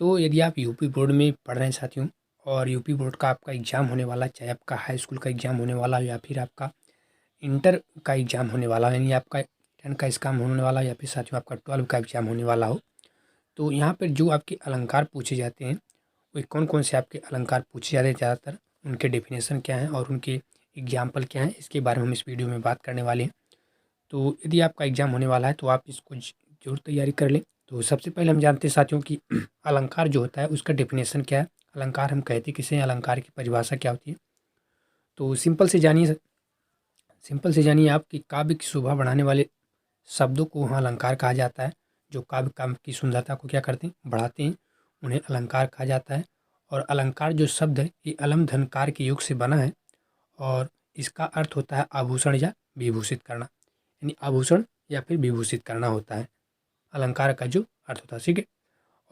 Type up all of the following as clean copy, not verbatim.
तो यदि आप यूपी बोर्ड में पढ़ रहे हैं साथियों और यूपी बोर्ड का आपका एग्ज़ाम होने वाला है, चाहे आपका हाई स्कूल का एग्ज़ाम होने वाला हो या फिर आपका इंटर का एग्ज़ाम होने वाला हो, यानी आपका 10 का एग्ज़ाम होने वाला हो या फिर साथियों आपका 12 का एग्ज़ाम होने वाला हो, तो यहाँ पर जो आपके अलंकार पूछे जाते हैं, वो कौन-कौन से आपके अलंकार पूछे जाते हैं ज़्यादातर, उनके डेफिनेशन क्या हैं और उनके एग्ज़ाम्पल क्या हैं, इसके बारे में हम इस वीडियो में बात करने वाले हैं। तो यदि आपका एग्ज़ाम होने वाला है तो आप इसको ज़रूर तैयारी कर लें। तो सबसे पहले हम जानते हैं साथियों कि अलंकार जो होता है उसका डेफिनेशन क्या है? अलंकार हम कहते किसे हैं? अलंकार की परिभाषा क्या होती है? तो सिंपल से जानिए आप कि काव्य की शोभा बढ़ाने वाले शब्दों को वहाँ अलंकार कहा जाता है। जो काव्य की सुंदरता को क्या करते हैं? बढ़ाते हैं, उन्हें अलंकार कहा जाता है। और अलंकार जो शब्द है ये अलम धनकार के योग से बना है और इसका अर्थ होता है आभूषण या विभूषित करना, यानी आभूषण या फिर विभूषित करना होता है अलंकार का जो अर्थ होता है। ठीक है।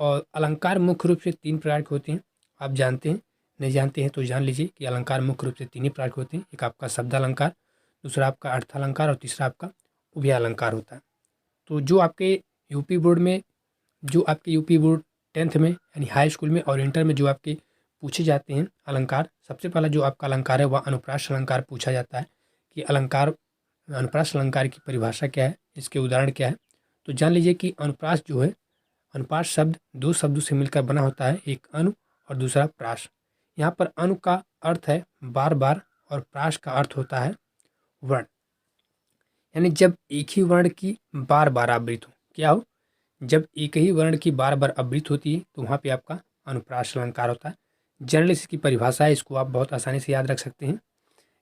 और अलंकार मुख्य रूप से 3 प्रकार के होते हैं। आप जानते हैं, नहीं जानते हैं तो जान लीजिए कि अलंकार मुख्य रूप से 3 ही प्रकार के होते हैं। एक आपका शब्द अलंकार, दूसरा आपका अर्थालंकार और तीसरा आपका उभय अलंकार होता है। तो जो आपके यूपी बोर्ड 10th में यानी हाई स्कूल में और इंटर में जो आपके पूछे जाते हैं अलंकार, सबसे पहला जो आपका अलंकार है वह अनुप्रास अलंकार पूछा जाता है कि अनुप्रास अलंकार की परिभाषा क्या है, इसके उदाहरण क्या है। तो जान लीजिए कि अनुप्रास जो है, अनुप्रास शब्द 2 शब्दों से मिलकर बना होता है, एक अनु और दूसरा प्रास। यहाँ पर अनु का अर्थ है बार-बार और प्रास का अर्थ होता है वर्ण, यानी जब एक ही वर्ण की बार-बार आवृत्ति हो। क्या हो? जब एक ही वर्ण की बार-बार आवृत्ति होती है तो वहाँ पे आपका अनुप्रास अलंकार होता है। जनरली इसकी परिभाषा है, इसको आप बहुत आसानी से याद रख सकते हैं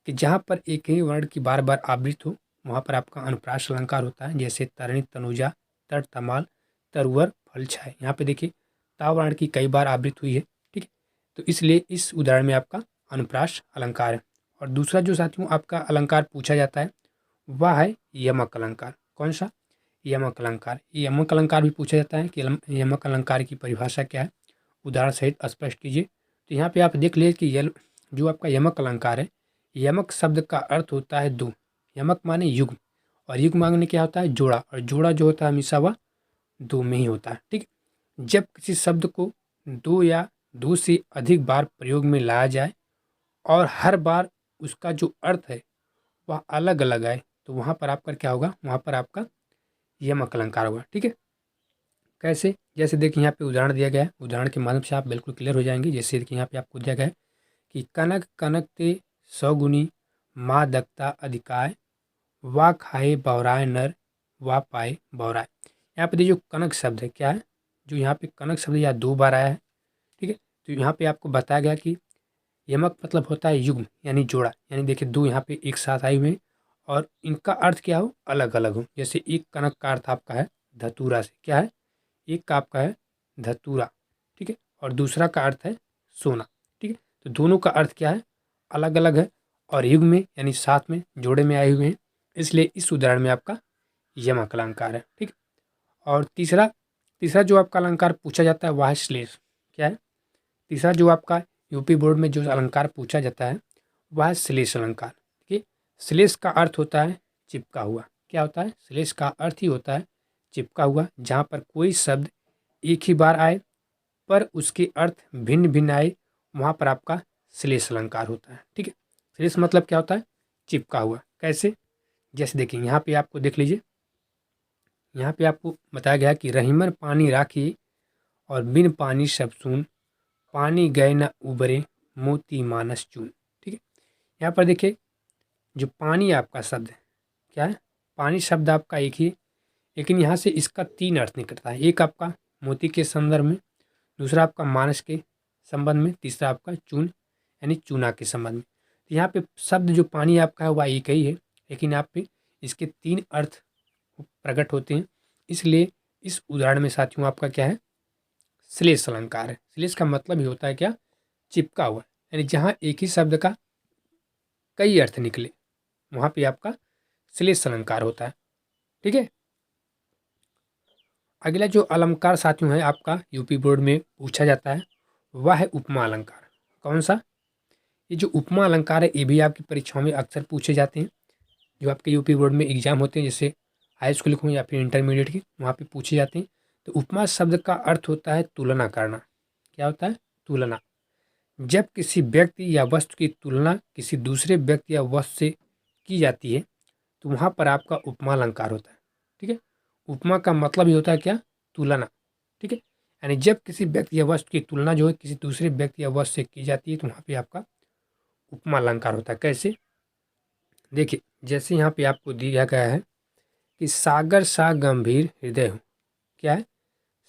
कि जहाँ पर एक ही वर्ण की बार-बार आवृत्ति हो वहाँ पर आपका अनुप्रास अलंकार होता है। जैसे तरणी, तनुजा, तट, तमाल, तरुवर, फल, छाय। यहाँ पे देखिए ता वर्ण की कई बार आवृत्ति हुई है। ठीक है। तो इसलिए इस उदाहरण में आपका अनुप्रास अलंकार है। और दूसरा जो साथियों आपका अलंकार पूछा जाता है वह है यमक अलंकार। कौन सा? यमक अलंकार। यमक अलंकार भी पूछा जाता है कि यमक अलंकार की परिभाषा क्या है, उदाहरण सहित स्पष्ट कीजिए। तो यहाँ पे आप देख लीजिए कि जो आपका यमक अलंकार है, यमक शब्द का अर्थ होता है दो। यमक माने युग्म और युग्म माने क्या होता है? जोड़ा, और जोड़ा जो होता है हमेशा वह दो में ही होता है। ठीक है। जब किसी शब्द को दो या दो से अधिक बार प्रयोग में लाया जाए और हर बार उसका जो अर्थ है वह अलग अलग आए तो वहाँ पर आपका क्या होगा? वहाँ पर आपका यमक अलंकार होगा। ठीक है। कैसे? जैसे देखिए यहाँ पे उदाहरण दिया गया है, उदाहरण के माध्यम से आप बिल्कुल क्लियर हो जाएंगे। जैसे देखिए यहाँ पे आपको दिया गया है कि कनक कनक ते सौगुनी माँ दत्ता अधिकाय वा खाए बौराए नर वा पाए बौराए। यहाँ पे देखिए जो कनक शब्द है क्या है? जो यहाँ पे कनक शब्द या 2 बार आया है। ठीक है। तो यहाँ पे आपको बताया गया कि यमक मतलब होता है युग्म यानी जोड़ा, यानी देखिए 2 यहाँ पे एक साथ आए हुए हैं और इनका अर्थ क्या हो? अलग अलग हो। जैसे एक कनक का अर्थ आपका है धतूरा से, क्या है? एक का आपका है धतूरा। ठीक है। और दूसरा का अर्थ है सोना। ठीक है। तो दोनों का अर्थ क्या है? अलग अलग है और युग में यानी साथ में जोड़े में आए हुए हैं, इसलिए इस उदाहरण में आपका यमक अलंकार है। ठीक है। और तीसरा तीसरा जो आपका अलंकार पूछा जाता है वह है श्लेष। क्या है? तीसरा जो आपका यूपी बोर्ड में जो अलंकार पूछा जाता है वह है श्लेष अलंकार। ठीक है। श्लेष का अर्थ होता है चिपका हुआ। क्या होता है? श्लेष का अर्थ ही होता है चिपका हुआ, जहाँ पर कोई शब्द एक ही बार आए पर उसके अर्थ भिन्न भिन्न आए, वहाँ पर आपका श्लेष अलंकार होता है। ठीक है। श्लेष मतलब क्या होता है? चिपका हुआ। कैसे? जैसे देखिए यहाँ पे आपको देख लीजिए, यहाँ पे आपको बताया गया कि रहीमन पानी राखी और बिन पानी सब सून, पानी गए न उबरे मोती मानस चून। ठीक है। यहाँ पर देखिए जो पानी आपका शब्द है, क्या है? पानी शब्द आपका एक ही, लेकिन यहाँ से इसका 3 अर्थ निकलता है। एक आपका मोती के संदर्भ में, दूसरा आपका मानस के संबंध में, तीसरा आपका चून यानी चूना के संबंध में। तो यहाँ पे शब्द जो पानी आपका है वह एक ही है, लेकिन आप पे इसके 3 अर्थ प्रकट होते हैं। इसलिए इस उदाहरण में साथियों आपका क्या है? श्लेष अलंकार है। श्लेष का मतलब ही होता है क्या? चिपका हुआ, यानी जहाँ एक ही शब्द का कई अर्थ निकले वहाँ पे आपका श्लेष अलंकार होता है। ठीक है। अगला जो अलंकार साथियों है आपका यूपी बोर्ड में पूछा जाता है वह है उपमा अलंकार। कौन सा? ये जो उपमा अलंकार है ये भी आपकी परीक्षाओं में अक्सर पूछे जाते हैं। जो आपके यूपी बोर्ड में एग्जाम होते हैं जैसे हाई स्कूल के हों या फिर इंटरमीडिएट के, वहाँ पे पूछे जाते हैं। तो उपमा शब्द का अर्थ होता है तुलना करना। क्या होता है? तुलना। जब किसी व्यक्ति या वस्तु की तुलना किसी दूसरे व्यक्ति या वस्तु से की जाती है तो वहाँ पर आपका उपमा अलंकार होता है। ठीक है, उपमा का मतलब ही होता है क्या? तुलना। ठीक है, यानी जब किसी व्यक्ति या वस्तु की तुलना जो है किसी दूसरे व्यक्ति या वस्तु से की जाती है तो वहाँ पे आपका उपमा अलंकार होता है। कैसे? देखिए, जैसे यहाँ पे आपको दिया गया है कि सागर सा गंभीर हृदय हो। क्या है?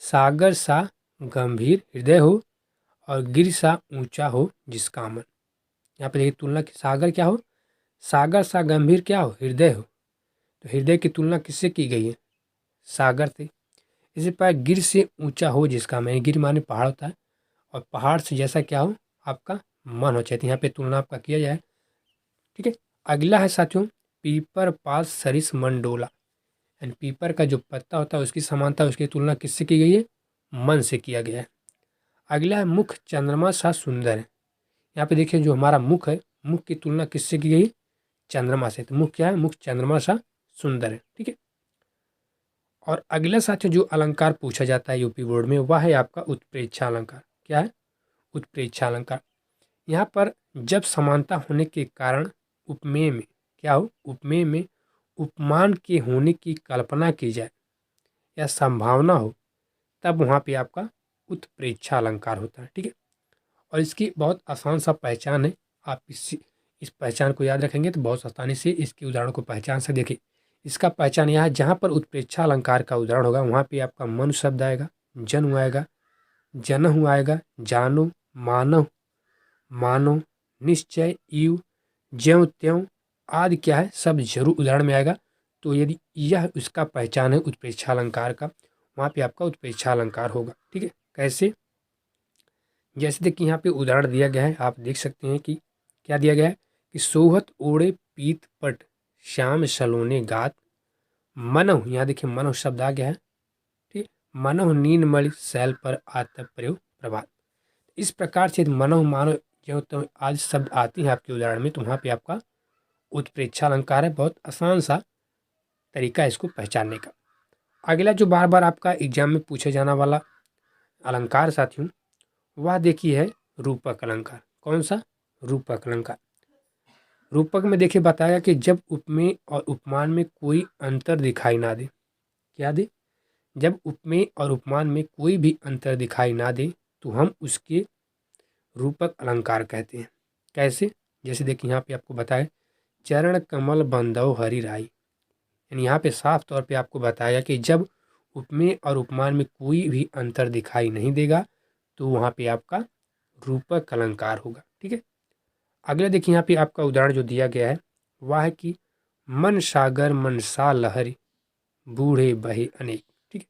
सागर सा गंभीर हृदय हो और गिर सा ऊंचा हो जिसका मन। यहाँ पे देखिए तुलना की, सागर क्या हो? सागर सा गंभीर क्या हो? हृदय हो। तो हृदय की तुलना किससे की गई है? सागर से। इसी प्रकार गिर से ऊंचा हो जिसका मन, गिर माने पहाड़ होता है, और पहाड़ से जैसा क्या हो? आपका मन हो। चाहे यहाँ पे तुलना आपका किया जाए। ठीक है, अगला है साथियों, पीपर पास सरिस मन डोला। एंड पीपर का जो पत्ता होता है उसकी समानता, उसकी तुलना किससे की गई है? मन से किया गया है। अगला है मुख चंद्रमा सा सुंदर है। यहाँ पे देखिए जो हमारा मुख है, मुख की तुलना किससे की गई? चंद्रमा से। तो मुख क्या है? मुख चंद्रमा सा सुंदर है। ठीक है, और अगला साथियों जो अलंकार पूछा जाता है यूपी बोर्ड में वह है आपका उत्प्रेक्षा अलंकार। क्या है? उत्प्रेक्षा अलंकार। यहाँ पर जब समानता होने के कारण उपमेय में क्या हो? उपमेय में उपमान के होने की कल्पना की जाए या संभावना हो तब वहाँ पे आपका उत्प्रेक्षा अलंकार होता है। ठीक है, और इसकी बहुत आसान सा पहचान है। आप इस पहचान को याद रखेंगे तो बहुत आसानी से इसके उदाहरण को पहचान से। देखिए, इसका पहचान यह है, जहाँ पर उत्प्रेक्षा अलंकार का उदाहरण होगा वहाँ पे आपका मनु शब्द आएगा, जन्म आएगा, जनहु आएगा, जानो, मानव, मानो, निश्चय, इव, ज्यों त्यों आदि क्या है? सब जरूर उदाहरण में आएगा। तो यदि यह उसका पहचान है उत्प्रेक्षा अलंकार का, वहाँ पे आपका उत्प्रेक्षा अलंकार होगा। ठीक है, कैसे? जैसे देखिए यहाँ पे उदाहरण दिया गया है, आप देख सकते हैं कि क्या दिया गया है कि सोहत ओढ़े पीत पट श्याम सलोने गात मनहु। यहाँ देखिए मनहु शब्द आ गया है। ठीक है, मनहु नीन मणि शैल पर आत प्रयोग प्रभात। इस प्रकार से मनहु मानो जो तो आज शब्द आती हैं आपके उदाहरण में तो वहाँ पे आपका उत्प्रेक्षा अलंकार है। बहुत आसान सा तरीका है इसको पहचानने का। अगला जो बार बार आपका एग्जाम में पूछे जाने वाला अलंकार साथियों वह देखिए है रूपक अलंकार। कौन सा? रूपक अलंकार। रूपक में देखिए बताया कि जब उपमेय और उपमान में कोई अंतर दिखाई ना दे। क्या दे? जब उपमेय और उपमान में कोई भी अंतर दिखाई ना दे तो हम उसके रूपक अलंकार कहते हैं। कैसे? जैसे देखिए यहाँ पे आपको बताया चरण कमल बंदव हरि राई। यानी यहाँ पे साफ तौर पे आपको बताया कि जब उपमेय और उपमान में कोई भी अंतर दिखाई नहीं देगा तो वहाँ पे आपका रूपक अलंकार होगा। ठीक है, अगला देखिए यहाँ पे आपका उदाहरण जो दिया गया है वह है कि मन सागर मनसा लहरी बूढ़े बहे अनेक। ठीक है,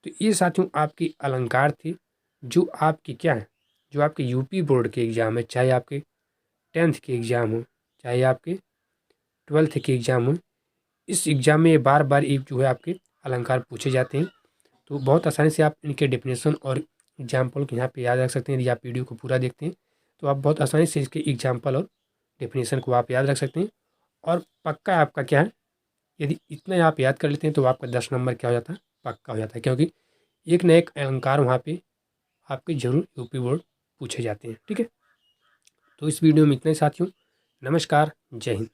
तो ये साथियों आपकी अलंकार थे जो आपकी क्या है, जो आपके यूपी बोर्ड के एग्जाम है, चाहे आपके 10th के एग्ज़ाम हो, चाहे आपके 12th के एग्ज़ाम हो, इस एग्ज़ाम में ये बार बार एक जो है आपके अलंकार पूछे जाते हैं। तो बहुत आसानी से आप इनके डेफिनेशन और एग्जाम्पल को यहाँ पे याद रख सकते हैं। यदि आप वीडियो को पूरा देखते हैं तो आप बहुत आसानी से इसके एग्जाम्पल और डेफिनेशन को आप याद रख सकते हैं। और पक्का आपका क्या है, यदि इतना आप याद कर लेते हैं तो आपका 10 नंबर क्या हो जाता है? पक्का हो जाता है, क्योंकि एक न एक अलंकार वहाँ पे आपके जरूर यूपी बोर्ड पूछे जाते हैं। ठीक है, तो इस वीडियो में इतना ही साथियों। नमस्कार, जय हिंद।